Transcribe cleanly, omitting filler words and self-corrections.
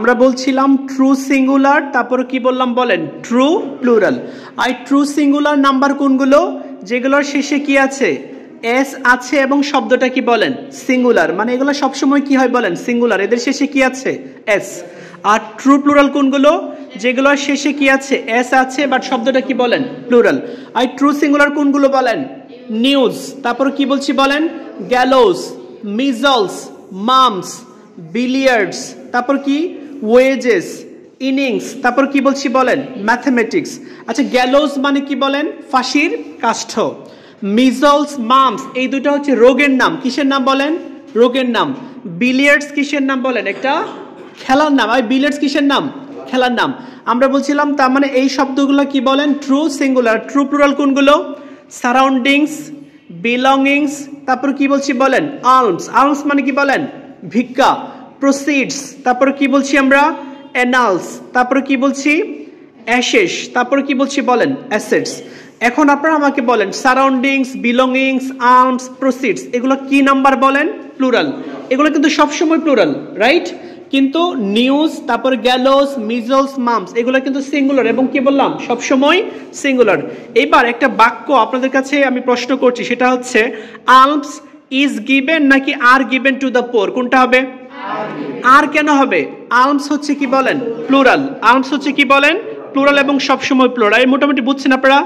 আমরা বলছিলাম true singular, তারপর কি বললাম বলেন, ট্রু প্লুরাল। আর ট্রু সিঙ্গুলার নাম্বার কোনগুলো, যেগুলোর শেষে কি আছে, এস আছে এবং শব্দটা কি বলেন, সিঙ্গুলার, মানে এগুলো সবসময় কি হয় বলেন, সিঙ্গুলার, এদের শেষে কি আছে, এস। আর ট্রু প্লুরাল কোনগুলো, যেগুলোর শেষে কি আছে, এস আছে বাট শব্দটা কি বলেন, প্লুরাল। আর ট্রু সিঙ্গুলার কোনগুলো বলেন, নিউজ, তারপর কি বলছি বলেন, গ্যালোস, মিজলস, মামস, বিলিয়ার্ডস, তারপর কি ওয়েজেস, ইনিংস, তারপর কি বলছি বলেন, ম্যাথমেটিক্স। আচ্ছা গ্যালোস মানে কি বলেন, ফাঁসির কাষ্ঠ। মিজলস, মামস এই দুটো হচ্ছে রোগের নাম, কিসের নাম বলেন, রোগের নাম। বিলিয়ার্ডস কিসের নাম বলেন, একটা খেলার নাম। আর বিলিয়ার্ডস কিসের নাম, খেলার নাম। আমরা বলছিলাম তার মানে এই শব্দগুলো কি বলেন, ট্রু সিঙ্গুলার। ট্রু প্লুরাল কোনগুলো, সারাউন্ডিংস, বিলঙ্গিংস, তারপর কি বলছি বলেন, আর্মস, আর্মস মানে কি বলেন, ভিক্ষা। প্রসিডস, তারপর কি বলছি আমরা, অ্যানালস, তারপর কি বলছি, অ্যাশেস, তারপর কি বলছি বলেন, অ্যাসেটস। এখন আপনারা আমাকে বলেন সারাউন্ডিংস, বিলঙ্গিংস, আর্মস, প্রসিডস এগুলো কি নাম্বার বলেন, প্লুরাল। এগুলো কিন্তু সবসময় প্লুরাল, রাইট। কিন্তু নিউজ, তারপর গ্যালোস, মিজলস, মামস এগুলো কিন্তু সিঙ্গুলার এবং কি বললাম, সবসময় সিঙ্গুলার। এবার একটা বাক্য আপনাদের কাছে আমি প্রশ্ন করছি, সেটা হচ্ছে আর্মস ইজ গিভেন নাকি are given to the poor, কোনটা হবে, আর কেন হবে, আর্মস হচ্ছে কি বলেন, প্লুরাল, আর্মস হচ্ছে কি বলেন, প্লুরাল এবং সবসময় প্লুরাল। মোটামুটি বুঝছেন আপনারা।